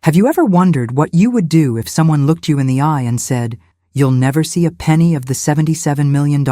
Have you ever wondered what you would do if someone looked you in the eye and said, "You'll never see a penny of the $77 million?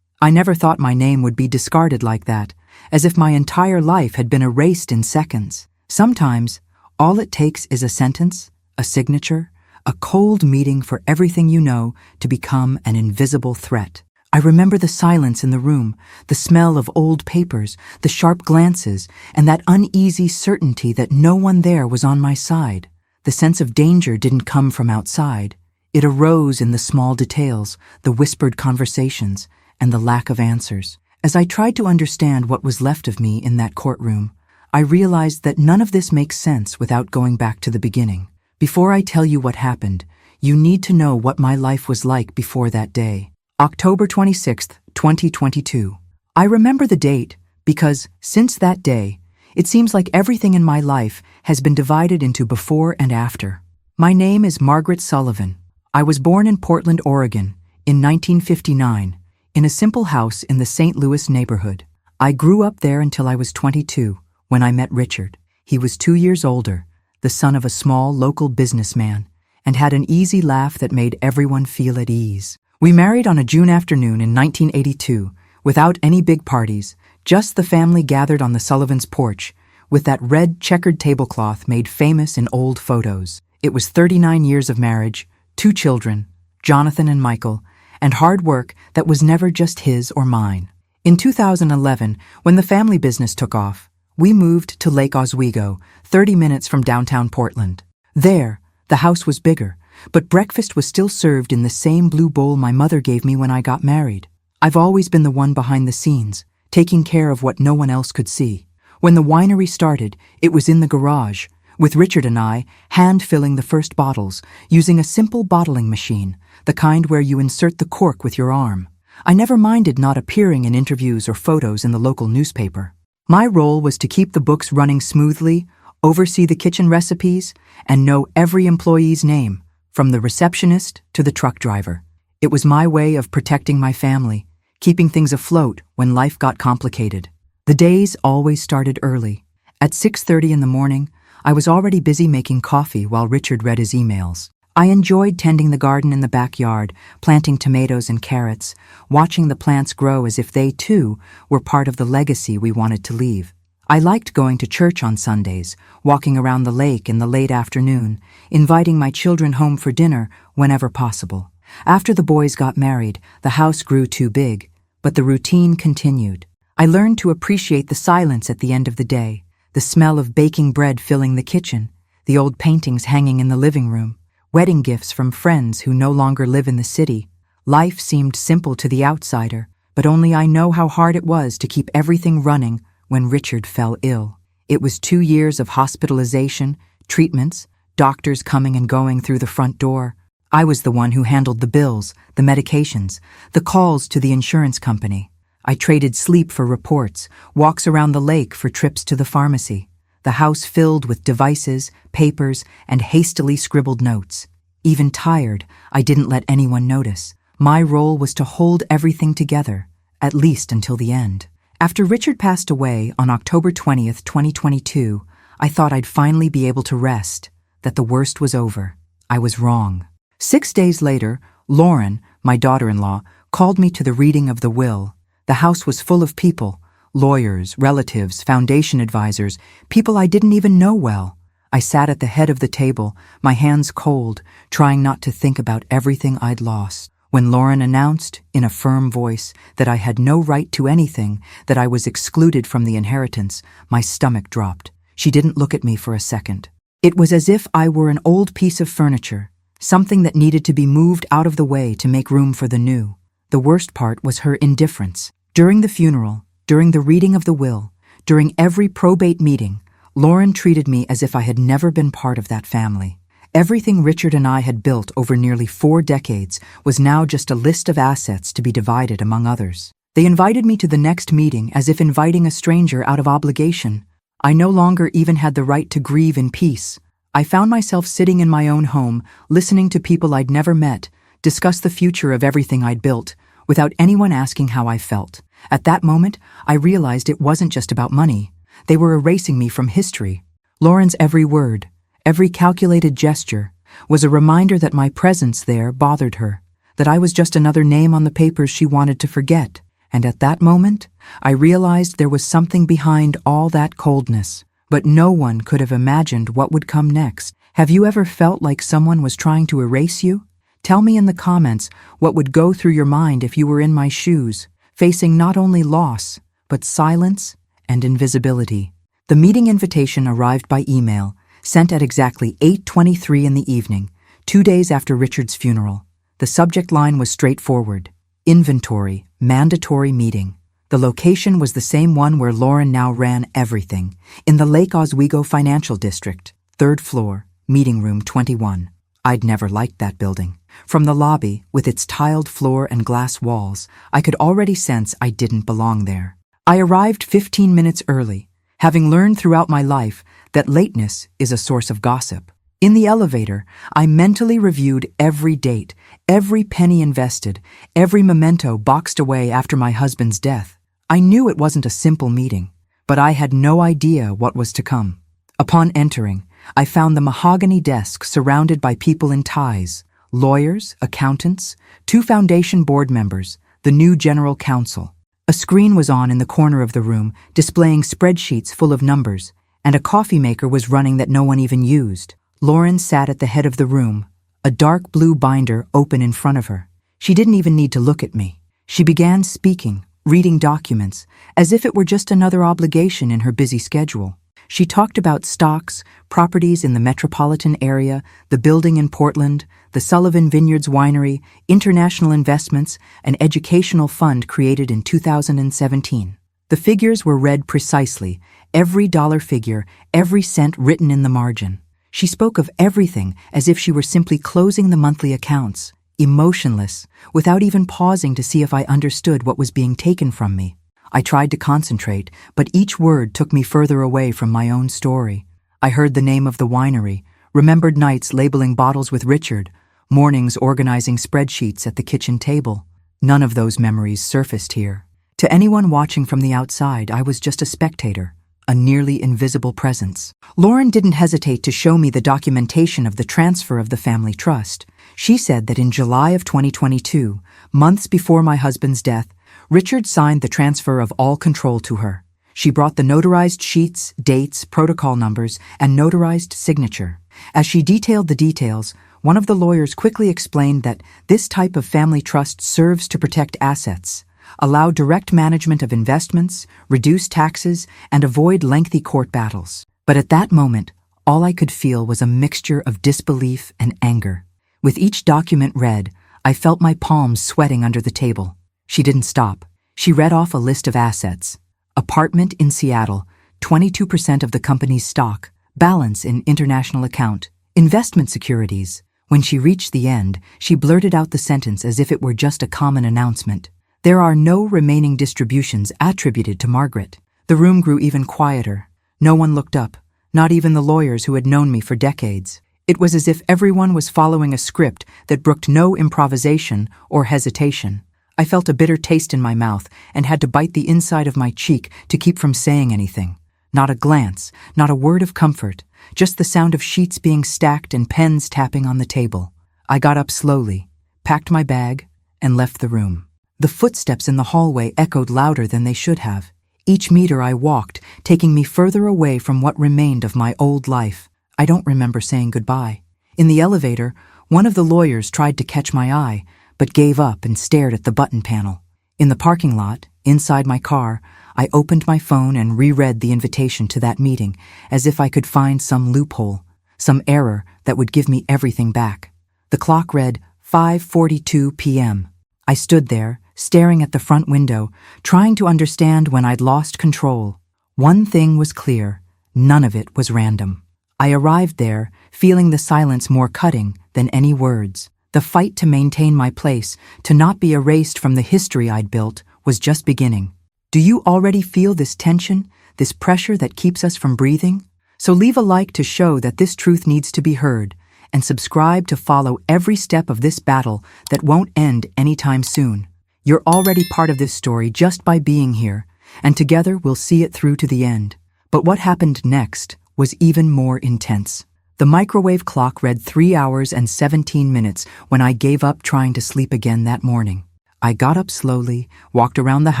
I never thought my name would be discarded like that, as if my entire life had been erased in seconds. Sometimes, all it takes is a sentence, a signature, a cold meeting for everything you know to become an invisible threat. I remember the silence in the room, the smell of old papers, the sharp glances, and that uneasy certainty that no one there was on my side. The sense of danger didn't come from outside. It arose in the small details, the whispered conversations, and the lack of answers. As I tried to understand what was left of me in that courtroom, I realized that none of this makes sense without going back to the beginning. Before I tell you what happened, you need to know what my life was like before that day. October 26th, 2022. I remember the date because, since that day, it seems like everything in my life has been divided into before and after. My name is Margaret Sullivan. I was born in Portland, Oregon, in 1959, in a simple house in the St. Louis neighborhood. I grew up there until I was 22, when I met Richard. He was 2 years older, the son of a small local businessman, and had an easy laugh that made everyone feel at ease. We married on a June afternoon in 1982, without any big parties, just the family gathered on the Sullivans' porch, with that red checkered tablecloth made famous in old photos. It was 39 years of marriage, 2 children, Jonathan and Michael, and hard work that was never just his or mine. In 2011, when the family business took off, we moved to Lake Oswego, 30 minutes from downtown Portland. There, the house was bigger, but breakfast was still served in the same blue bowl my mother gave me when I got married. I've always been the one behind the scenes, taking care of what no one else could see. When the winery started, it was in the garage, with Richard and I hand-filling the first bottles, using a simple bottling machine, the kind where you insert the cork with your arm. I never minded not appearing in interviews or photos in the local newspaper. My role was to keep the books running smoothly, oversee the kitchen recipes, and know every employee's name, from the receptionist to the truck driver. It was my way of protecting my family, keeping things afloat when life got complicated. The days always started early. At 6:30 in the morning, I was already busy making coffee while Richard read his emails. I enjoyed tending the garden in the backyard, planting tomatoes and carrots, watching the plants grow as if they, too, were part of the legacy we wanted to leave. I liked going to church on Sundays, walking around the lake in the late afternoon, inviting my children home for dinner whenever possible. After the boys got married, the house grew too big, but the routine continued. I learned to appreciate the silence at the end of the day, the smell of baking bread filling the kitchen, the old paintings hanging in the living room, wedding gifts from friends who no longer live in the city. Life seemed simple to the outsider, but only I know how hard it was to keep everything running when Richard fell ill. It was 2 years of hospitalization, treatments, doctors coming and going through the front door. I was the one who handled the bills, the medications, the calls to the insurance company. I traded sleep for reports, walks around the lake for trips to the pharmacy. The house filled with devices, papers, and hastily scribbled notes. Even tired, I didn't let anyone notice. My role was to hold everything together, at least until the end. After Richard passed away on October 20th, 2022, I thought I'd finally be able to rest, that the worst was over. I was wrong. 6 days later, Lauren, my daughter-in-law, called me to the reading of the will. The house was full of people, lawyers, relatives, foundation advisors, people I didn't even know well. I sat at the head of the table, my hands cold, trying not to think about everything I'd lost. When Lauren announced, in a firm voice, that I had no right to anything, that I was excluded from the inheritance, my stomach dropped. She didn't look at me for a second. It was as if I were an old piece of furniture, something that needed to be moved out of the way to make room for the new. The worst part was her indifference. During the funeral, during the reading of the will, during every probate meeting, Lauren treated me as if I had never been part of that family. Everything Richard and I had built over nearly 4 decades was now just a list of assets to be divided among others. They invited me to the next meeting as if inviting a stranger out of obligation. I no longer even had the right to grieve in peace. I found myself sitting in my own home, listening to people I'd never met, discuss the future of everything I'd built, without anyone asking how I felt. At that moment, I realized it wasn't just about money. They were erasing me from history. Lauren's every word, Every calculated gesture was a reminder that my presence there bothered her, that I was just another name on the papers she wanted to forget. And at that moment, I realized there was something behind all that coldness. But no one could have imagined what would come next. Have you ever felt like someone was trying to erase you? Tell me in the comments what would go through your mind if you were in my shoes, facing not only loss, but silence and invisibility. The meeting invitation arrived by email, sent at exactly 8:23 in the evening, 2 days after Richard's funeral. The subject line was straightforward: inventory, mandatory meeting. The location was the same one where Lauren now ran everything, in the Lake Oswego Financial District, 3rd floor, meeting room 21. I'd never liked that building. From the lobby, with its tiled floor and glass walls, I could already sense I didn't belong there. I arrived 15 minutes early, having learned throughout my life that lateness is a source of gossip. In the elevator, I mentally reviewed every date, every penny invested, every memento boxed away after my husband's death. I knew it wasn't a simple meeting, but I had no idea what was to come. Upon entering, I found the mahogany desk surrounded by people in ties, lawyers, accountants, 2 foundation board members, the new general counsel. A screen was on in the corner of the room, displaying spreadsheets full of numbers, and a coffee maker was running that no one even used. Lauren sat at the head of the room, a dark blue binder open in front of her. She didn't even need to look at me. She began speaking, reading documents, as if it were just another obligation in her busy schedule. She talked about stocks, properties in the metropolitan area, the building in Portland, the Sullivan Vineyards Winery, international investments, an educational fund created in 2017. The figures were read precisely, every dollar figure, every cent written in the margin. She spoke of everything as if she were simply closing the monthly accounts, emotionless, without even pausing to see if I understood what was being taken from me. I tried to concentrate, but each word took me further away from my own story. I heard the name of the winery, remembered nights labeling bottles with Richard, mornings organizing spreadsheets at the kitchen table. None of those memories surfaced here. To anyone watching from the outside, I was just a spectator, a nearly invisible presence. Lauren didn't hesitate to show me the documentation of the transfer of the family trust. She said that in July of 2022, months before my husband's death, Richard signed the transfer of all control to her. She brought the notarized sheets, dates, protocol numbers, and notarized signature. As she detailed the details, one of the lawyers quickly explained that this type of family trust serves to protect assets, allow direct management of investments, reduce taxes, and avoid lengthy court battles. But at that moment, all I could feel was a mixture of disbelief and anger. With each document read, I felt my palms sweating under the table. She didn't stop. She read off a list of assets. Apartment in Seattle, 22% of the company's stock, balance in international account, investment securities. When she reached the end, she blurted out the sentence as if it were just a common announcement. There are no remaining distributions attributed to Margaret. The room grew even quieter. No one looked up, not even the lawyers who had known me for decades. It was as if everyone was following a script that brooked no improvisation or hesitation. I felt a bitter taste in my mouth and had to bite the inside of my cheek to keep from saying anything. Not a glance, not a word of comfort, just the sound of sheets being stacked and pens tapping on the table. I got up slowly, packed my bag, and left the room. The footsteps in the hallway echoed louder than they should have. Each meter I walked, taking me further away from what remained of my old life. I don't remember saying goodbye. In the elevator, one of the lawyers tried to catch my eye, but gave up and stared at the button panel. In the parking lot, inside my car, I opened my phone and reread the invitation to that meeting, as if I could find some loophole, some error that would give me everything back. The clock read 5:42 p.m. I stood there, staring at the front window, trying to understand when I'd lost control. One thing was clear: none of it was random. I arrived there, feeling the silence more cutting than any words. The fight to maintain my place, to not be erased from the history I'd built, was just beginning. Do you already feel this tension, this pressure that keeps us from breathing? So leave a like to show that this truth needs to be heard, and subscribe to follow every step of this battle that won't end anytime soon. You're already part of this story just by being here, and together we'll see it through to the end. But what happened next was even more intense. The microwave clock read 3 hours and 17 minutes when I gave up trying to sleep again that morning. I got up slowly, walked around the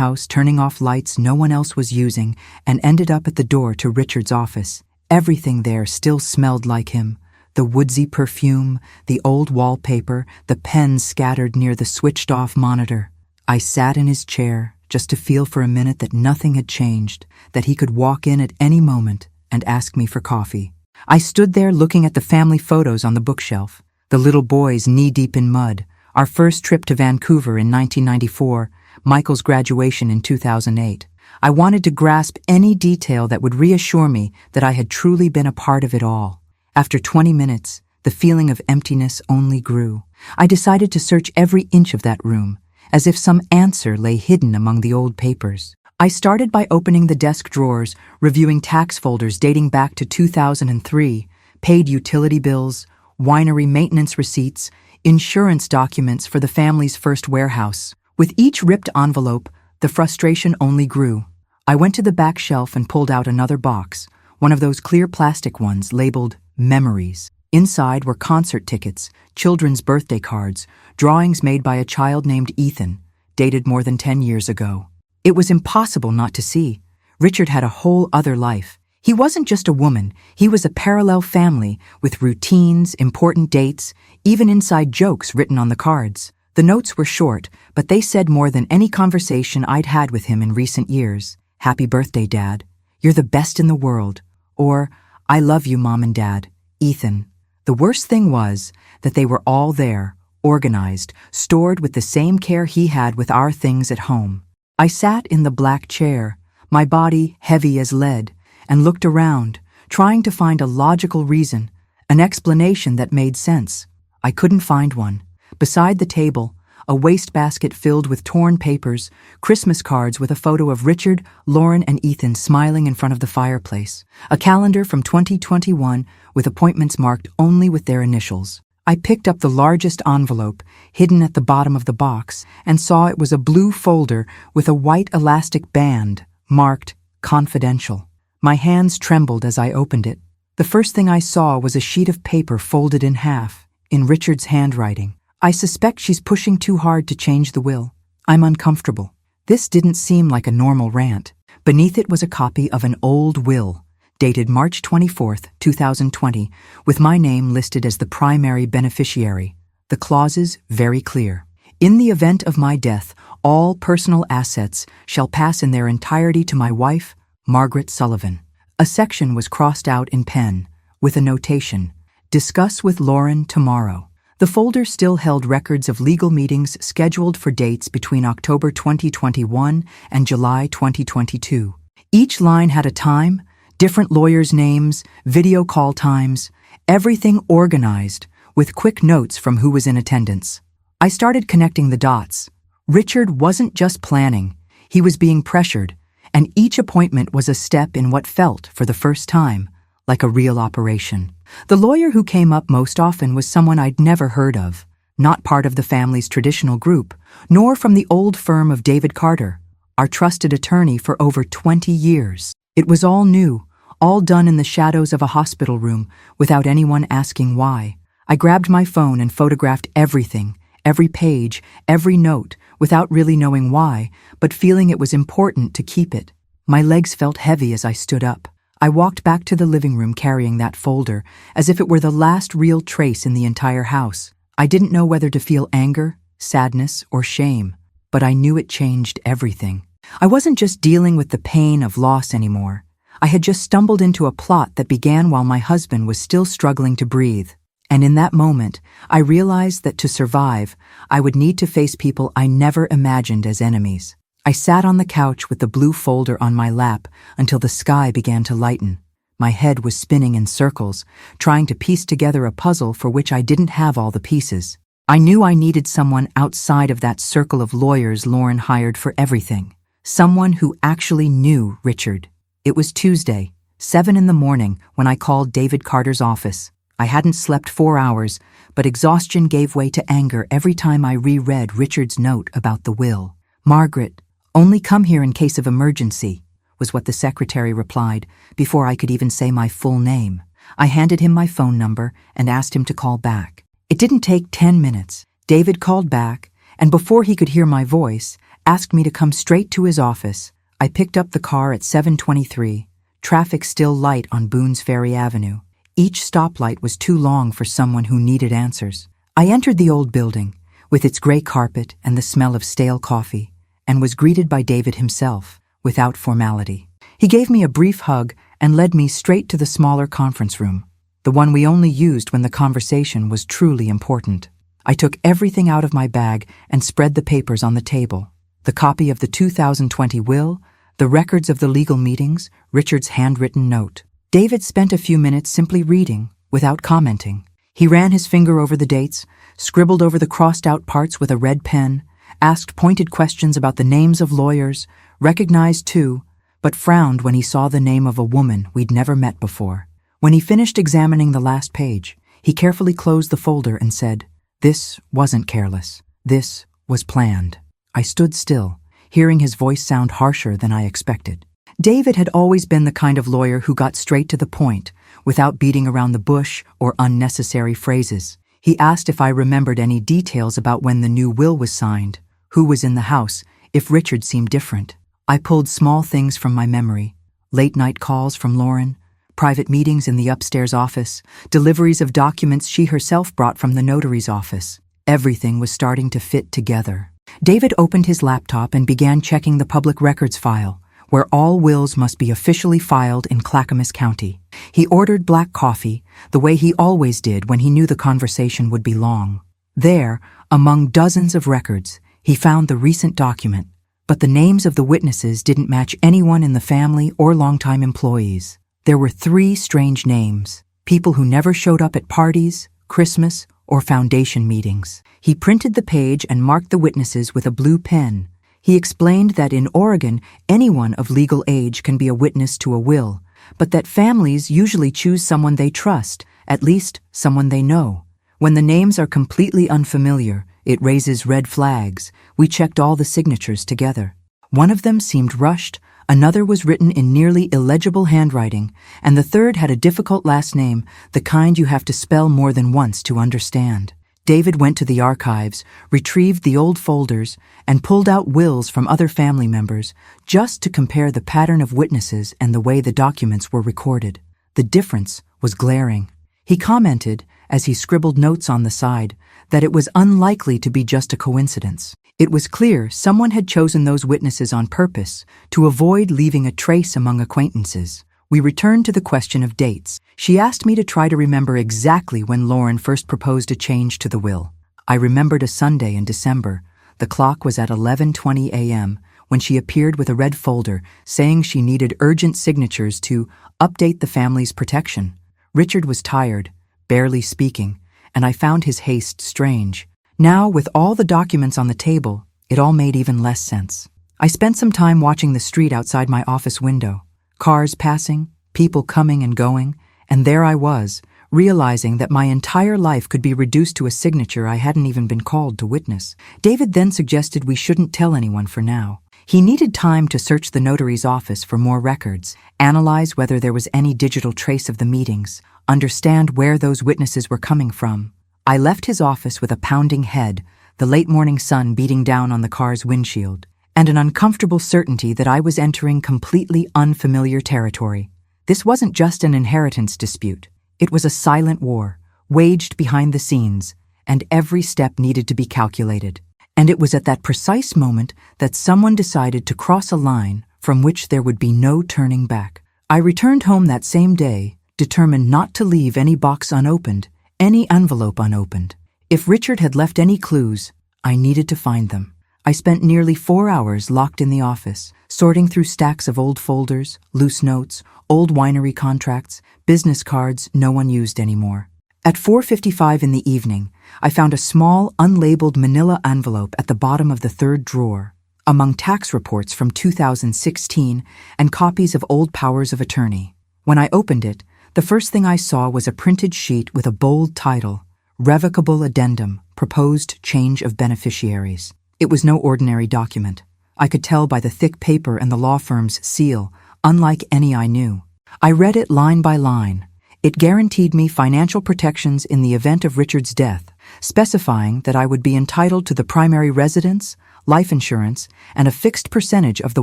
house, turning off lights no one else was using, and ended up at the door to Richard's office. Everything there still smelled like him. The woodsy perfume, the old wallpaper, the pens scattered near the switched-off monitor. I sat in his chair, just to feel for a minute that nothing had changed, that he could walk in at any moment and ask me for coffee. I stood there looking at the family photos on the bookshelf, the little boys knee-deep in mud, our first trip to Vancouver in 1994, Michael's graduation in 2008. I wanted to grasp any detail that would reassure me that I had truly been a part of it all. After 20 minutes, the feeling of emptiness only grew. I decided to search every inch of that room, as if some answer lay hidden among the old papers. I started by opening the desk drawers, reviewing tax folders dating back to 2003, paid utility bills, winery maintenance receipts, insurance documents for the family's first warehouse. With each ripped envelope, the frustration only grew. I went to the back shelf and pulled out another box, one of those clear plastic ones labeled Memories. Inside were concert tickets, children's birthday cards, drawings made by a child named Ethan, dated more than 10 years ago. It was impossible not to see. Richard had a whole other life. He wasn't just a woman, he was a parallel family with routines, important dates, even inside jokes written on the cards. The notes were short, but they said more than any conversation I'd had with him in recent years. Happy birthday, Dad. You're the best in the world. Or, I love you, Mom and Dad. Ethan. The worst thing was that they were all there, organized, stored with the same care he had with our things at home. I sat in the black chair, my body heavy as lead, and looked around, trying to find a logical reason, an explanation that made sense. I couldn't find one. Beside the table, a wastebasket filled with torn papers, Christmas cards with a photo of Richard, Lauren, and Ethan smiling in front of the fireplace, a calendar from 2021 with appointments marked only with their initials. I picked up the largest envelope, hidden at the bottom of the box, and saw it was a blue folder with a white elastic band marked Confidential. My hands trembled as I opened it. The first thing I saw was a sheet of paper folded in half, in Richard's handwriting. I suspect she's pushing too hard to change the will. I'm uncomfortable. This didn't seem like a normal rant. Beneath it was a copy of an old will, dated March 24th, 2020, with my name listed as the primary beneficiary. The clauses very clear. In the event of my death, all personal assets shall pass in their entirety to my wife, Margaret Sullivan. A section was crossed out in pen, with a notation, discuss with Lauren tomorrow. The folder still held records of legal meetings scheduled for dates between October 2021 and July 2022. Each line had a time, different lawyers' names, video call times, everything organized, with quick notes from who was in attendance. I started connecting the dots. Richard wasn't just planning, he was being pressured, and each appointment was a step in what felt, for the first time, like a real operation. The lawyer who came up most often was someone I'd never heard of, not part of the family's traditional group, nor from the old firm of David Carter, our trusted attorney for over 20 years. It was all new, all done in the shadows of a hospital room, without anyone asking why. I grabbed my phone and photographed everything, every page, every note, without really knowing why, but feeling it was important to keep it. My legs felt heavy as I stood up. I walked back to the living room carrying that folder, as if it were the last real trace in the entire house. I didn't know whether to feel anger, sadness, or shame, but I knew it changed everything. I wasn't just dealing with the pain of loss anymore. I had just stumbled into a plot that began while my husband was still struggling to breathe. And in that moment, I realized that to survive, I would need to face people I never imagined as enemies. I sat on the couch with the blue folder on my lap until the sky began to lighten. My head was spinning in circles, trying to piece together a puzzle for which I didn't have all the pieces. I knew I needed someone outside of that circle of lawyers Lauren hired for everything. Someone who actually knew Richard. It was Tuesday, 7 in the morning, when I called David Carter's office. I hadn't slept 4 hours, but exhaustion gave way to anger every time I reread Richard's note about the will. Margaret, only come here in case of emergency, was what the secretary replied before I could even say my full name. I handed him my phone number and asked him to call back. It didn't take 10 minutes. David called back, and before he could hear my voice, asked me to come straight to his office. I picked up the car at 7:23, traffic still light on Boone's Ferry Avenue. Each stoplight was too long for someone who needed answers. I entered the old building, with its gray carpet and the smell of stale coffee, and was greeted by David himself, without formality. He gave me a brief hug and led me straight to the smaller conference room, the one we only used when the conversation was truly important. I took everything out of my bag and spread the papers on the table. The copy of the 2020 will, the records of the legal meetings, Richard's handwritten note. David spent a few minutes simply reading, without commenting. He ran his finger over the dates, scribbled over the crossed-out parts with a red pen, asked pointed questions about the names of lawyers, recognized two, but frowned when he saw the name of a woman we'd never met before. When he finished examining the last page, he carefully closed the folder and said, "This wasn't careless. This was planned." I stood still, hearing his voice sound harsher than I expected. David had always been the kind of lawyer who got straight to the point, without beating around the bush or unnecessary phrases. He asked if I remembered any details about when the new will was signed, who was in the house, if Richard seemed different. I pulled small things from my memory: late-night calls from Lauren, private meetings in the upstairs office, deliveries of documents she herself brought from the notary's office. Everything was starting to fit together. David opened his laptop and began checking the public records file, where all wills must be officially filed in Clackamas County. He ordered black coffee, the way he always did when he knew the conversation would be long. There, among dozens of records, he found the recent document, but the names of the witnesses didn't match anyone in the family or longtime employees. There were 3 strange names, people who never showed up at parties, Christmas, or foundation meetings. He printed the page and marked the witnesses with a blue pen. He explained that in Oregon, anyone of legal age can be a witness to a will, but that families usually choose someone they trust, at least someone they know. When the names are completely unfamiliar, it raises red flags. We checked all the signatures together. One of them seemed rushed, another was written in nearly illegible handwriting, and the third had a difficult last name, the kind you have to spell more than once to understand. David went to the archives, retrieved the old folders, and pulled out wills from other family members, just to compare the pattern of witnesses and the way the documents were recorded. The difference was glaring. He commented, as he scribbled notes on the side, that it was unlikely to be just a coincidence. It was clear someone had chosen those witnesses on purpose to avoid leaving a trace among acquaintances. We returned to the question of dates. She asked me to try to remember exactly when Lauren first proposed a change to the will. I remembered a Sunday in December. The clock was at 11:20 a.m. when she appeared with a red folder saying she needed urgent signatures to update the family's protection. Richard was tired, barely speaking, and I found his haste strange. Now, with all the documents on the table, it all made even less sense. I spent some time watching the street outside my office window. Cars passing, people coming and going, and there I was, realizing that my entire life could be reduced to a signature I hadn't even been called to witness. David then suggested we shouldn't tell anyone for now. He needed time to search the notary's office for more records, analyze whether there was any digital trace of the meetings, understand where those witnesses were coming from. I left his office with a pounding head, the late morning sun beating down on the car's windshield, and an uncomfortable certainty that I was entering completely unfamiliar territory. This wasn't just an inheritance dispute. It was a silent war, waged behind the scenes, and every step needed to be calculated. And it was at that precise moment that someone decided to cross a line from which there would be no turning back. I returned home that same day, determined not to leave any box unopened, any envelope unopened. If Richard had left any clues, I needed to find them. I spent nearly 4 hours locked in the office, sorting through stacks of old folders, loose notes, old winery contracts, business cards no one used anymore. At 4:55 in the evening, I found a small, unlabeled manila envelope at the bottom of the third drawer, among tax reports from 2016 and copies of old powers of attorney. When I opened it, the first thing I saw was a printed sheet with a bold title, Revocable Addendum, Proposed Change of Beneficiaries. It was no ordinary document. I could tell by the thick paper and the law firm's seal, unlike any I knew. I read it line by line. It guaranteed me financial protections in the event of Richard's death, specifying that I would be entitled to the primary residence, life insurance, and a fixed percentage of the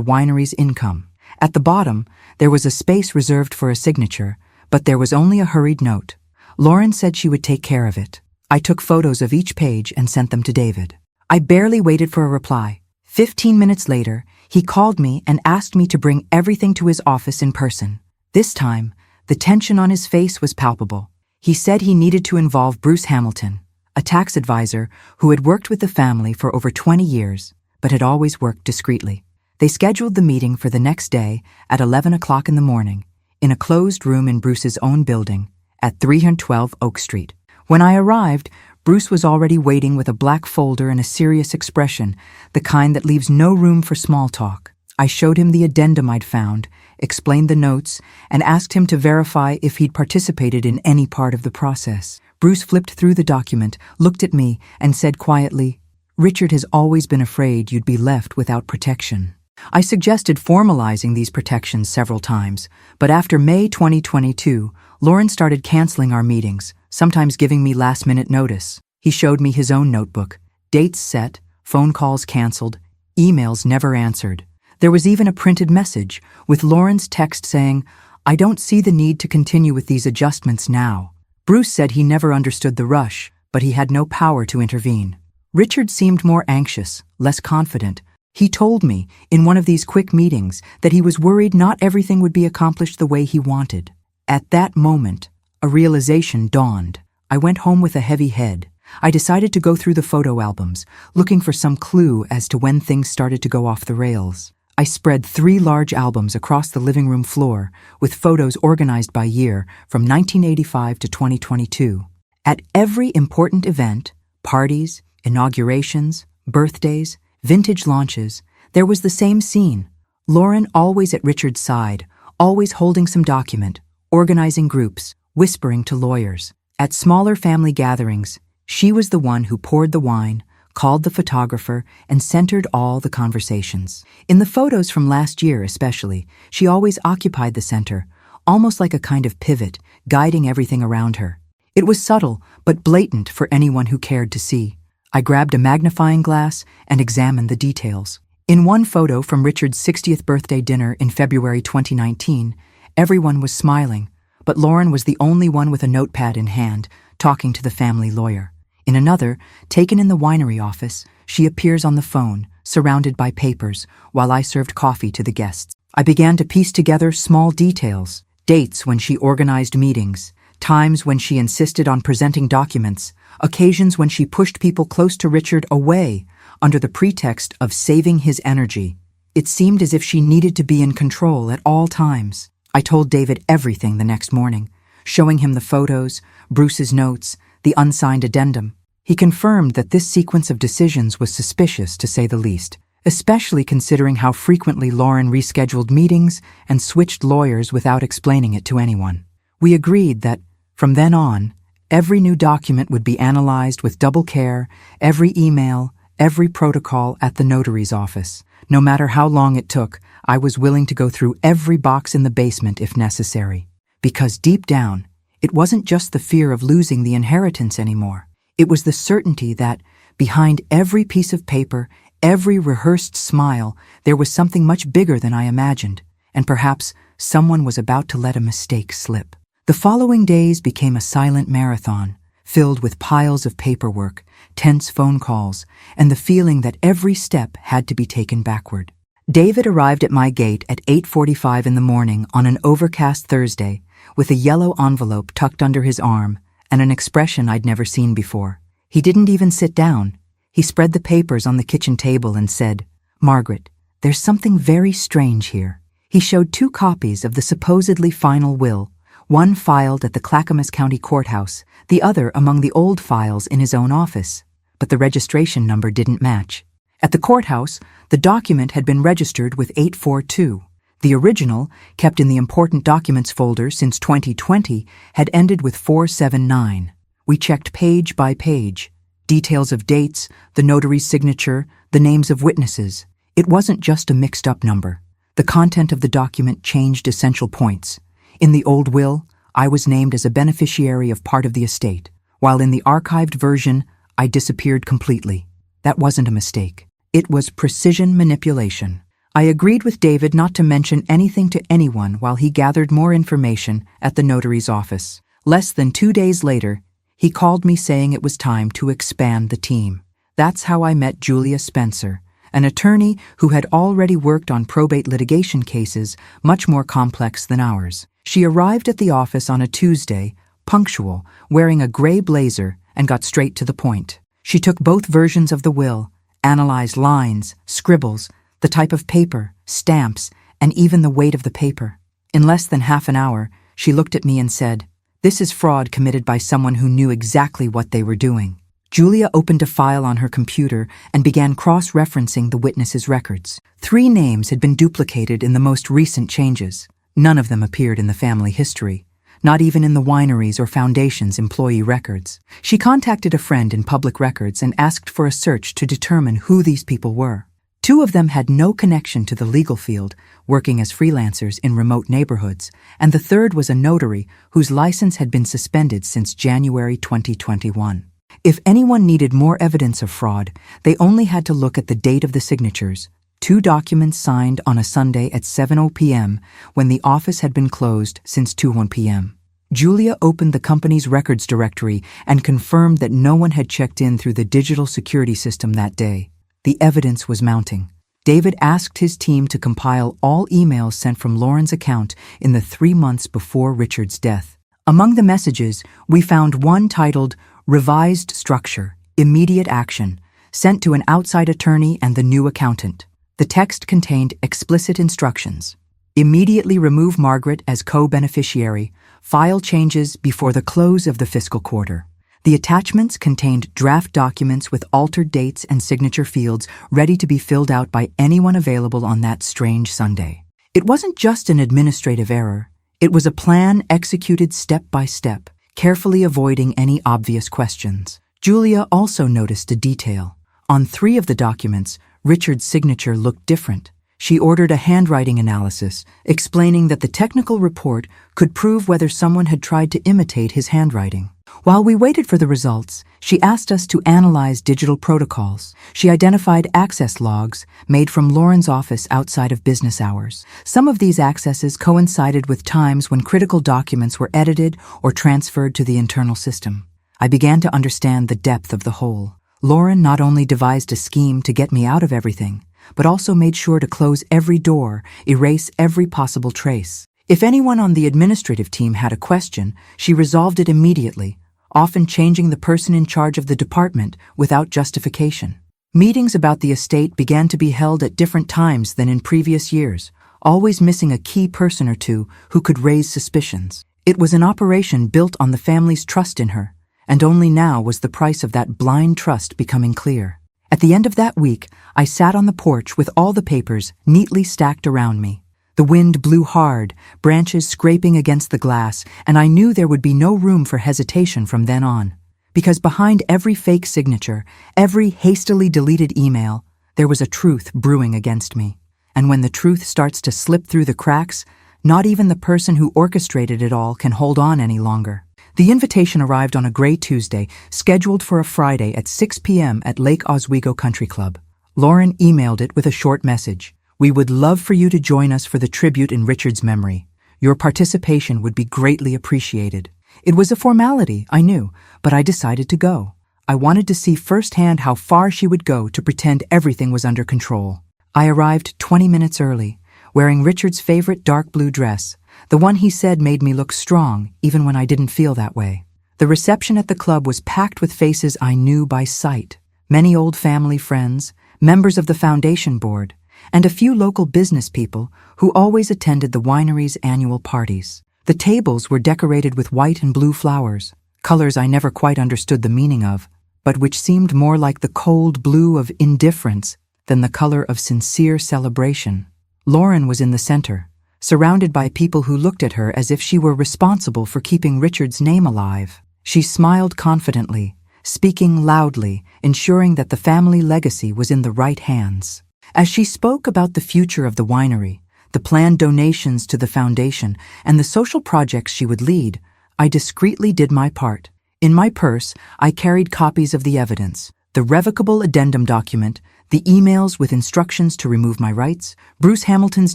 winery's income. At the bottom, there was a space reserved for a signature, but there was only a hurried note. Lauren said she would take care of it. I took photos of each page and sent them to David. I barely waited for a reply. 15 minutes later, he called me and asked me to bring everything to his office in person. This time, the tension on his face was palpable. He said he needed to involve Bruce Hamilton, a tax advisor who had worked with the family for over 20 years, but had always worked discreetly. They scheduled the meeting for the next day at 11 o'clock in the morning, in a closed room in Bruce's own building at 312 Oak Street. When I arrived, Bruce was already waiting with a black folder and a serious expression, the kind that leaves no room for small talk. I showed him the addendum I'd found, explained the notes, and asked him to verify if he'd participated in any part of the process. Bruce flipped through the document, looked at me, and said quietly, "Richard has always been afraid you'd be left without protection." I suggested formalizing these protections several times, but after May 2022, Lauren started canceling our meetings, sometimes giving me last-minute notice. He showed me his own notebook. Dates set, phone calls canceled, emails never answered. There was even a printed message, with Lauren's text saying, "I don't see the need to continue with these adjustments now." Bruce said he never understood the rush, but he had no power to intervene. Richard seemed more anxious, less confident. He told me, in one of these quick meetings, that he was worried not everything would be accomplished the way he wanted. At that moment, a realization dawned. I went home with a heavy head. I decided to go through the photo albums, looking for some clue as to when things started to go off the rails. I spread 3 large albums across the living room floor, with photos organized by year from 1985 to 2022. At every important event, parties, inaugurations, birthdays, vintage launches, there was the same scene. Lauren always at Richard's side, always holding some document, organizing groups, whispering to lawyers. At smaller family gatherings, she was the one who poured the wine, called the photographer, and centered all the conversations. In the photos from last year especially, she always occupied the center, almost like a kind of pivot, guiding everything around her. It was subtle, but blatant for anyone who cared to see. I grabbed a magnifying glass and examined the details. In one photo from Richard's 60th birthday dinner in February 2019, everyone was smiling, but Lauren was the only one with a notepad in hand, talking to the family lawyer. In another, taken in the winery office, she appears on the phone, surrounded by papers, while I served coffee to the guests. I began to piece together small details, dates when she organized meetings, times when she insisted on presenting documents, occasions when she pushed people close to Richard away under the pretext of saving his energy. It seemed as if she needed to be in control at all times. I told David everything the next morning, showing him the photos, Bruce's notes, the unsigned addendum. He confirmed that this sequence of decisions was suspicious, to say the least, especially considering how frequently Lauren rescheduled meetings and switched lawyers without explaining it to anyone. We agreed that, from then on, every new document would be analyzed with double care, every email, every protocol at the notary's office. No matter how long it took, I was willing to go through every box in the basement if necessary. Because deep down, it wasn't just the fear of losing the inheritance anymore. It was the certainty that, behind every piece of paper, every rehearsed smile, there was something much bigger than I imagined, and perhaps someone was about to let a mistake slip. The following days became a silent marathon, filled with piles of paperwork, tense phone calls, and the feeling that every step had to be taken backward. David arrived at my gate at 8:45 in the morning on an overcast Thursday, with a yellow envelope tucked under his arm and an expression I'd never seen before. He didn't even sit down. He spread the papers on the kitchen table and said, "Margaret, there's something very strange here." He showed 2 copies of the supposedly final will, one filed at the Clackamas County Courthouse, the other among the old files in his own office, but the registration number didn't match. At the courthouse, the document had been registered with 842. The original, kept in the important documents folder since 2020, had ended with 479. We checked page by page, details of dates, the notary's signature, the names of witnesses. It wasn't just a mixed-up number. The content of the document changed essential points. In the old will, I was named as a beneficiary of part of the estate, while in the archived version, I disappeared completely. That wasn't a mistake. It was precision manipulation. I agreed with David not to mention anything to anyone while he gathered more information at the notary's office. Less than 2 days later, he called me saying it was time to expand the team. That's how I met Julia Spencer, an attorney who had already worked on probate litigation cases much more complex than ours. She arrived at the office on a Tuesday, punctual, wearing a gray blazer, and got straight to the point. She took both versions of the will, analyzed lines, scribbles, the type of paper, stamps, and even the weight of the paper. In less than half an hour, she looked at me and said, "This is fraud committed by someone who knew exactly what they were doing." Julia opened a file on her computer and began cross-referencing the witness's records. 3 names had been duplicated in the most recent changes. None of them appeared in the family history, not even in the winery's or foundation's employee records. She contacted a friend in public records and asked for a search to determine who these people were. 2 of them had no connection to the legal field, working as freelancers in remote neighborhoods, and the third was a notary whose license had been suspended since January 2021. If anyone needed more evidence of fraud, they only had to look at the date of the signatures, 2 documents signed on a Sunday at 7:00 p.m. when the office had been closed since 2:01 p.m. Julia opened the company's records directory and confirmed that no one had checked in through the digital security system that day. The evidence was mounting. David asked his team to compile all emails sent from Lauren's account in the 3 months before Richard's death. Among the messages, we found one titled Revised Structure, Immediate Action, sent to an outside attorney and the new accountant. The text contained explicit instructions. Immediately remove Margaret as co-beneficiary. File changes before the close of the fiscal quarter. The attachments contained draft documents with altered dates and signature fields ready to be filled out by anyone available on that strange Sunday. It wasn't just an administrative error. It was a plan executed step by step, carefully avoiding any obvious questions. Julia also noticed a detail. On 3 of the documents, Richard's signature looked different. She ordered a handwriting analysis, explaining that the technical report could prove whether someone had tried to imitate his handwriting. While we waited for the results, she asked us to analyze digital protocols. She identified access logs made from Lauren's office outside of business hours. Some of these accesses coincided with times when critical documents were edited or transferred to the internal system. I began to understand the depth of the hole. Lauren not only devised a scheme to get me out of everything, but also made sure to close every door, erase every possible trace. If anyone on the administrative team had a question, she resolved it immediately, often changing the person in charge of the department without justification. Meetings about the estate began to be held at different times than in previous years, always missing a key person or 2 who could raise suspicions. It was an operation built on the family's trust in her, and only now was the price of that blind trust becoming clear. At the end of that week, I sat on the porch with all the papers neatly stacked around me. The wind blew hard, branches scraping against the glass, and I knew there would be no room for hesitation from then on. Because behind every fake signature, every hastily deleted email, there was a truth brewing against me. And when the truth starts to slip through the cracks, not even the person who orchestrated it all can hold on any longer. The invitation arrived on a gray Tuesday, scheduled for a Friday at 6 p.m. at Lake Oswego Country Club. Lauren emailed it with a short message. "We would love for you to join us for the tribute in Richard's memory. Your participation would be greatly appreciated." It was a formality, I knew, but I decided to go. I wanted to see firsthand how far she would go to pretend everything was under control. I arrived 20 minutes early, wearing Richard's favorite dark blue dress, the one he said made me look strong even when I didn't feel that way. The reception at the club was packed with faces I knew by sight. Many old family friends, members of the foundation board, and a few local business people who always attended the winery's annual parties. The tables were decorated with white and blue flowers, colors I never quite understood the meaning of, but which seemed more like the cold blue of indifference than the color of sincere celebration. Lauren was in the center, surrounded by people who looked at her as if she were responsible for keeping Richard's name alive. She smiled confidently, speaking loudly, ensuring that the family legacy was in the right hands. As she spoke about the future of the winery, the planned donations to the foundation, and the social projects she would lead, I discreetly did my part. In my purse, I carried copies of the evidence, the revocable addendum document, the emails with instructions to remove my rights, Bruce Hamilton's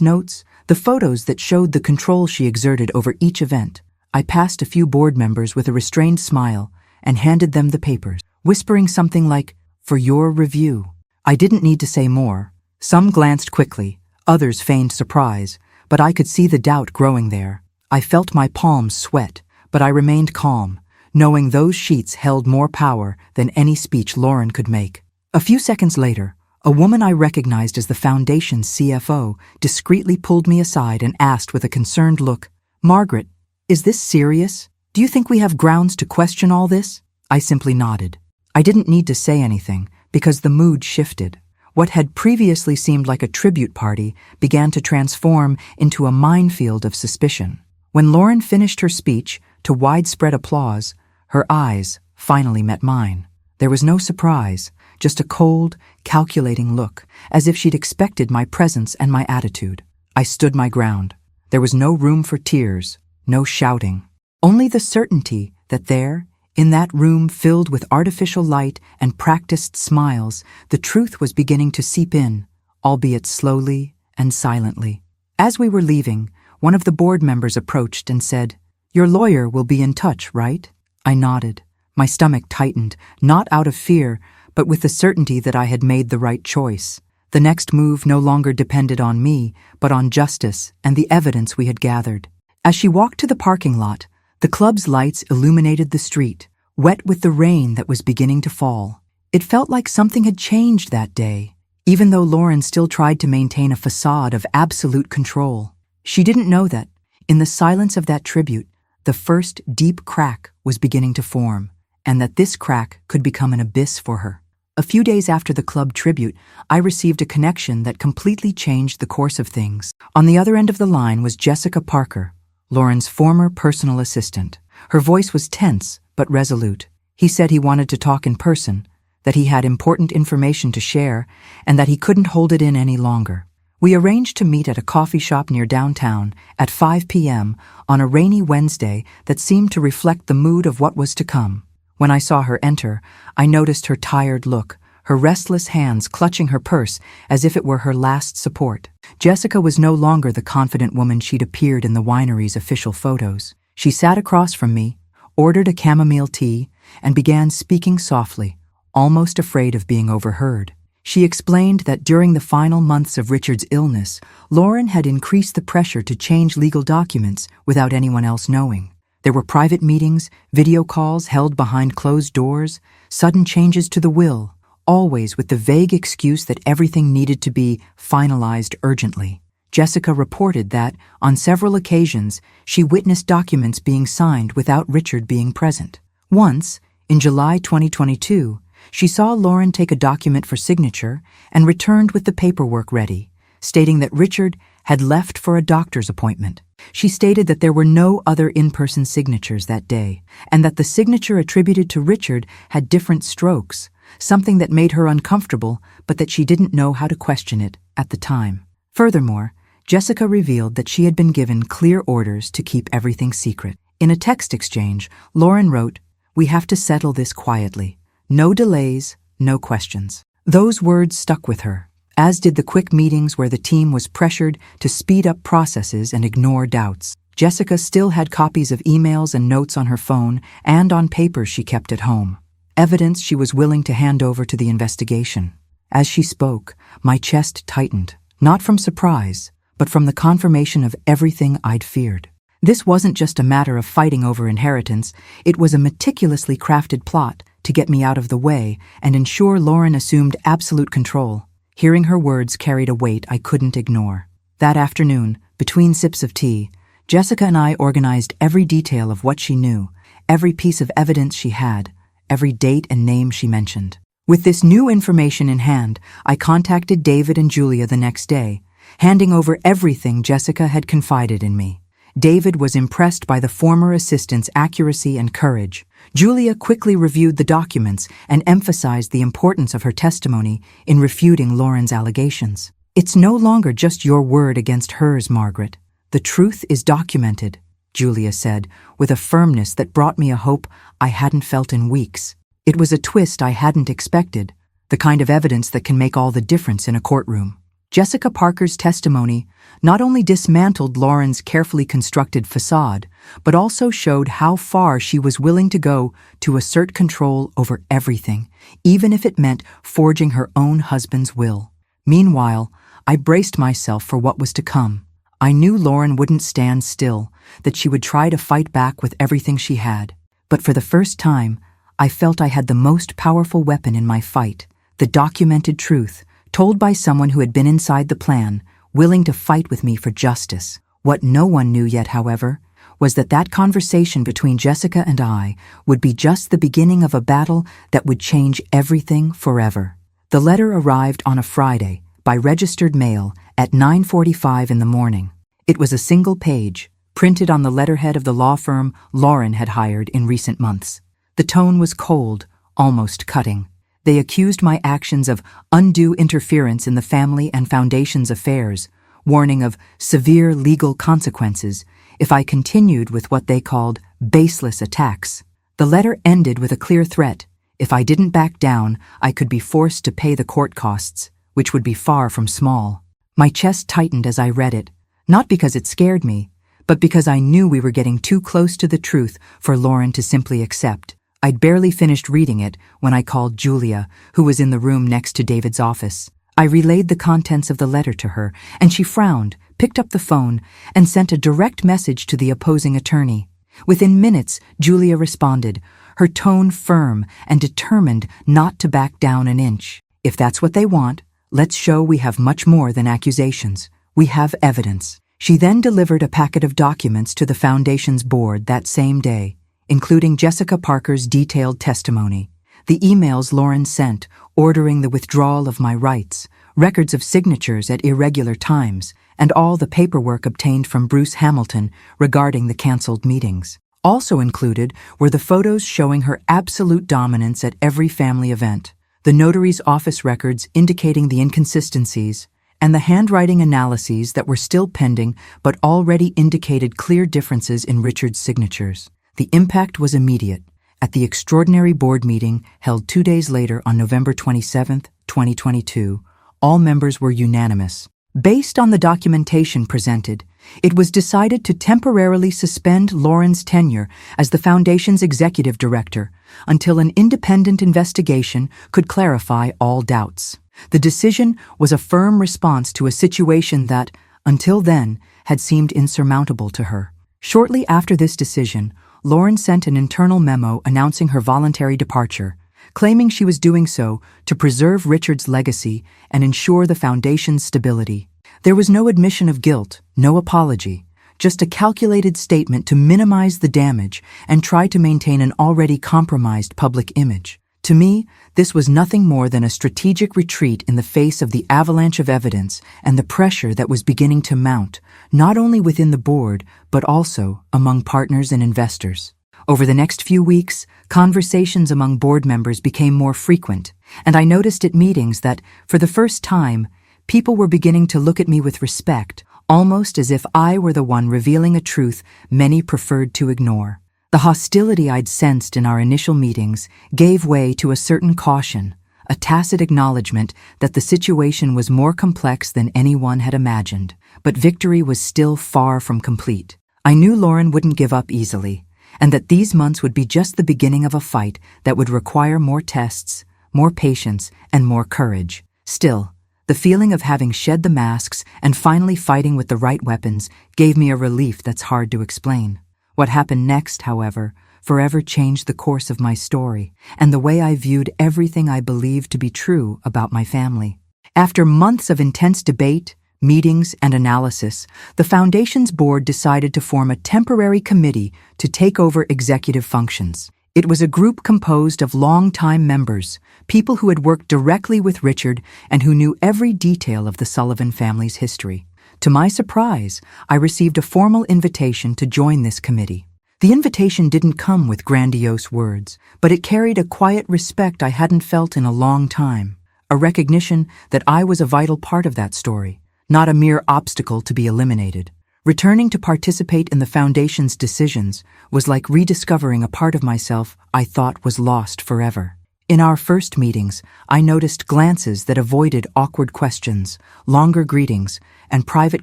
notes, the photos that showed the control she exerted over each event. I passed a few board members with a restrained smile and handed them the papers, whispering something like, "For your review." I didn't need to say more. Some glanced quickly, others feigned surprise, but I could see the doubt growing there. I felt my palms sweat, but I remained calm, knowing those sheets held more power than any speech Lauren could make. A few seconds later, a woman I recognized as the foundation's CFO discreetly pulled me aside and asked with a concerned look, "Margaret, is this serious? Do you think we have grounds to question all this?" I simply nodded. I didn't need to say anything because the mood shifted. What had previously seemed like a tribute party began to transform into a minefield of suspicion. When Lauren finished her speech, to widespread applause, her eyes finally met mine. There was no surprise, just a cold, calculating look, as if she'd expected my presence and my attitude. I stood my ground. There was no room for tears, no shouting. Only the certainty that there, in that room filled with artificial light and practiced smiles, the truth was beginning to seep in, albeit slowly and silently. As we were leaving, one of the board members approached and said, "Your lawyer will be in touch, right?" I nodded. My stomach tightened, not out of fear, but with the certainty that I had made the right choice. The next move no longer depended on me, but on justice and the evidence we had gathered. As she walked to the parking lot, the club's lights illuminated the street, wet with the rain that was beginning to fall. It felt like something had changed that day, even though Lauren still tried to maintain a facade of absolute control. She didn't know that, in the silence of that tribute, the first deep crack was beginning to form, and that this crack could become an abyss for her. A few days after the club tribute, I received a connection that completely changed the course of things. On the other end of the line was Jessica Parker, Lauren's former personal assistant. Her voice was tense but resolute. He said he wanted to talk in person, that he had important information to share, and that he couldn't hold it in any longer. We arranged to meet at a coffee shop near downtown at 5 p.m. on a rainy Wednesday that seemed to reflect the mood of what was to come. When I saw her enter, I noticed her tired look, her restless hands clutching her purse as if it were her last support. Jessica was no longer the confident woman she'd appeared in the winery's official photos. She sat across from me, ordered a chamomile tea, and began speaking softly, almost afraid of being overheard. She explained that during the final months of Richard's illness, Lauren had increased the pressure to change legal documents without anyone else knowing. There were private meetings, video calls held behind closed doors, sudden changes to the will, always with the vague excuse that everything needed to be finalized urgently. Jessica reported that, on several occasions, she witnessed documents being signed without Richard being present. Once, in July 2022, she saw Lauren take a document for signature and returned with the paperwork ready, stating that Richard had left for a doctor's appointment. She stated that there were no other in-person signatures that day, and that the signature attributed to Richard had different strokes, something that made her uncomfortable, but that she didn't know how to question it at the time. Furthermore, Jessica revealed that she had been given clear orders to keep everything secret. In a text exchange, Lauren wrote, "We have to settle this quietly. No delays, no questions." Those words stuck with her, as did the quick meetings where the team was pressured to speed up processes and ignore doubts. Jessica still had copies of emails and notes on her phone and on papers she kept at home, evidence she was willing to hand over to the investigation. As she spoke, my chest tightened, not from surprise, but from the confirmation of everything I'd feared. This wasn't just a matter of fighting over inheritance, it was a meticulously crafted plot to get me out of the way and ensure Lauren assumed absolute control. Hearing her words carried a weight I couldn't ignore. That afternoon, between sips of tea, Jessica and I organized every detail of what she knew, every piece of evidence she had, every date and name she mentioned. With this new information in hand, I contacted David and Julia the next day, handing over everything Jessica had confided in me. David was impressed by the former assistant's accuracy and courage. Julia quickly reviewed the documents and emphasized the importance of her testimony in refuting Lauren's allegations. "It's no longer just your word against hers, Margaret. The truth is documented," Julia said, with a firmness that brought me a hope I hadn't felt in weeks. It was a twist I hadn't expected, the kind of evidence that can make all the difference in a courtroom. Jessica Parker's testimony not only dismantled Lauren's carefully constructed facade, but also showed how far she was willing to go to assert control over everything, even if it meant forging her own husband's will. Meanwhile, I braced myself for what was to come. I knew Lauren wouldn't stand still, that she would try to fight back with everything she had. But for the first time, I felt I had the most powerful weapon in my fight, the documented truth, told by someone who had been inside the plan, willing to fight with me for justice. What no one knew yet, however, was that conversation between Jessica and I would be just the beginning of a battle that would change everything forever. The letter arrived on a Friday, by registered mail, at 9:45 in the morning. It was a single page, printed on the letterhead of the law firm Lauren had hired in recent months. The tone was cold, almost cutting. They accused my actions of undue interference in the family and foundation's affairs, warning of severe legal consequences if I continued with what they called baseless attacks. The letter ended with a clear threat. If I didn't back down, I could be forced to pay the court costs, which would be far from small. My chest tightened as I read it, not because it scared me, but because I knew we were getting too close to the truth for Lauren to simply accept. I'd barely finished reading it when I called Julia, who was in the room next to David's office. I relayed the contents of the letter to her, and she frowned, picked up the phone, and sent a direct message to the opposing attorney. Within minutes, Julia responded, her tone firm and determined not to back down an inch. "If that's what they want, let's show we have much more than accusations. We have evidence." She then delivered a packet of documents to the Foundation's board that same day, including Jessica Parker's detailed testimony, the emails Lauren sent ordering the withdrawal of my rights, records of signatures at irregular times, and all the paperwork obtained from Bruce Hamilton regarding the canceled meetings. Also included were the photos showing her absolute dominance at every family event, the notary's office records indicating the inconsistencies, and the handwriting analyses that were still pending but already indicated clear differences in Richard's signatures. The impact was immediate. At the extraordinary board meeting held 2 days later on November 27, 2022, all members were unanimous. Based on the documentation presented, it was decided to temporarily suspend Lauren's tenure as the Foundation's executive director until an independent investigation could clarify all doubts. The decision was a firm response to a situation that, until then, had seemed insurmountable to her. Shortly after this decision, Lauren sent an internal memo announcing her voluntary departure, claiming she was doing so to preserve Richard's legacy and ensure the Foundation's stability. There was no admission of guilt, no apology, just a calculated statement to minimize the damage and try to maintain an already compromised public image. To me, this was nothing more than a strategic retreat in the face of the avalanche of evidence and the pressure that was beginning to mount, not only within the board, but also among partners and investors. Over the next few weeks, conversations among board members became more frequent, and I noticed at meetings that, for the first time, people were beginning to look at me with respect, almost as if I were the one revealing a truth many preferred to ignore. The hostility I'd sensed in our initial meetings gave way to a certain caution, a tacit acknowledgement that the situation was more complex than anyone had imagined. But victory was still far from complete. I knew Lauren wouldn't give up easily, and that these months would be just the beginning of a fight that would require more tests, more patience, and more courage. Still, the feeling of having shed the masks and finally fighting with the right weapons gave me a relief that's hard to explain. What happened next, however, forever changed the course of my story and the way I viewed everything I believed to be true about my family. After months of intense debate, meetings, and analysis, the Foundation's board decided to form a temporary committee to take over executive functions. It was a group composed of long-time members, people who had worked directly with Richard and who knew every detail of the Sullivan family's history. To my surprise, I received a formal invitation to join this committee. The invitation didn't come with grandiose words, but it carried a quiet respect I hadn't felt in a long time. a recognition that I was a vital part of that story, not a mere obstacle to be eliminated. Returning to participate in the Foundation's decisions was like rediscovering a part of myself I thought was lost forever. In our first meetings, I noticed glances that avoided awkward questions, longer greetings, and private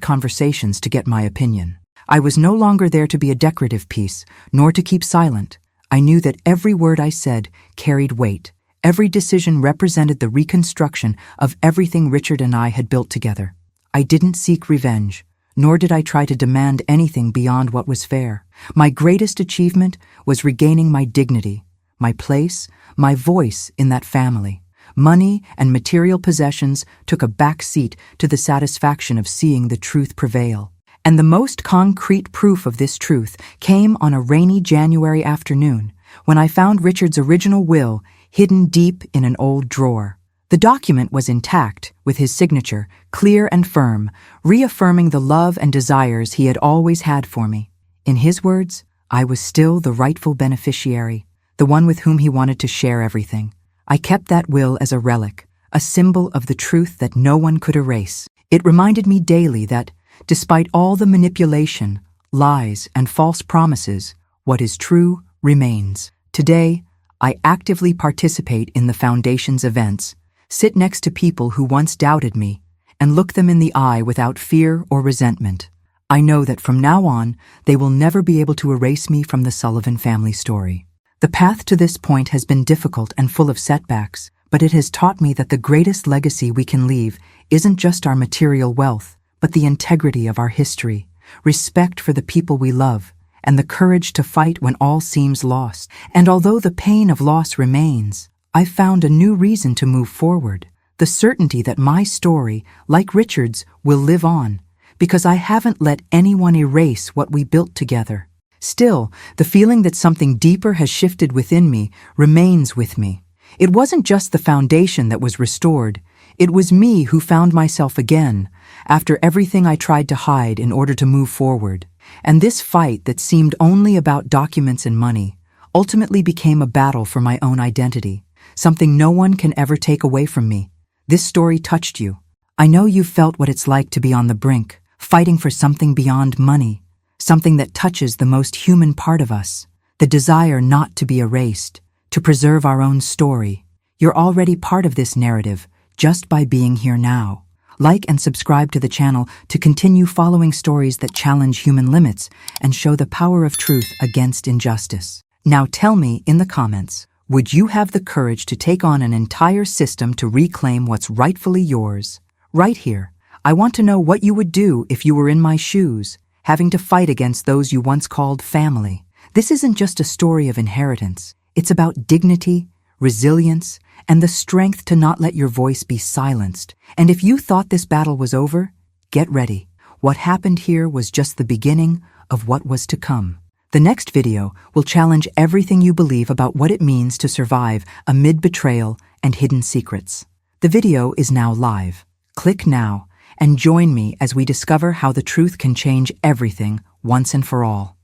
conversations to get my opinion. I was no longer there to be a decorative piece, nor to keep silent. I knew that every word I said carried weight. Every decision represented the reconstruction of everything Richard and I had built together. I didn't seek revenge, nor did I try to demand anything beyond what was fair. My greatest achievement was regaining my dignity, my place, my voice in that family. Money and material possessions took a back seat to the satisfaction of seeing the truth prevail. And the most concrete proof of this truth came on a rainy January afternoon when I found Richard's original will hidden deep in an old drawer. The document was intact, with his signature, clear and firm, reaffirming the love and desires he had always had for me. In his words, I was still the rightful beneficiary, the one with whom he wanted to share everything. I kept that will as a relic, a symbol of the truth that no one could erase. It reminded me daily that, despite all the manipulation, lies, and false promises, what is true remains. Today, I actively participate in the Foundation's events, sit next to people who once doubted me, and look them in the eye without fear or resentment. I know that from now on, they will never be able to erase me from the Sullivan family story. The path to this point has been difficult and full of setbacks, but it has taught me that the greatest legacy we can leave isn't just our material wealth, but the integrity of our history, respect for the people we love, and the courage to fight when all seems lost. And although the pain of loss remains, I've found a new reason to move forward, the certainty that my story, like Richard's, will live on, because I haven't let anyone erase what we built together. Still, the feeling that something deeper has shifted within me remains with me. It wasn't just the foundation that was restored, it was me who found myself again, after everything I tried to hide in order to move forward. And this fight that seemed only about documents and money ultimately became a battle for my own identity, something no one can ever take away from me. This story touched you. I know you've felt what it's like to be on the brink, fighting for something beyond money, something that touches the most human part of us, the desire not to be erased, to preserve our own story. You're already part of this narrative, just by being here now. Like and subscribe to the channel to continue following stories that challenge human limits and show the power of truth against injustice. Now tell me in the comments, would you have the courage to take on an entire system to reclaim what's rightfully yours? Right here, I want to know what you would do if you were in my shoes, having to fight against those you once called family. This isn't just a story of inheritance. It's about dignity, resilience, and the strength to not let your voice be silenced. And if you thought this battle was over, get ready. What happened here was just the beginning of what was to come. The next video will challenge everything you believe about what it means to survive amid betrayal and hidden secrets. The video is now live. Click now and join me as we discover how the truth can change everything once and for all.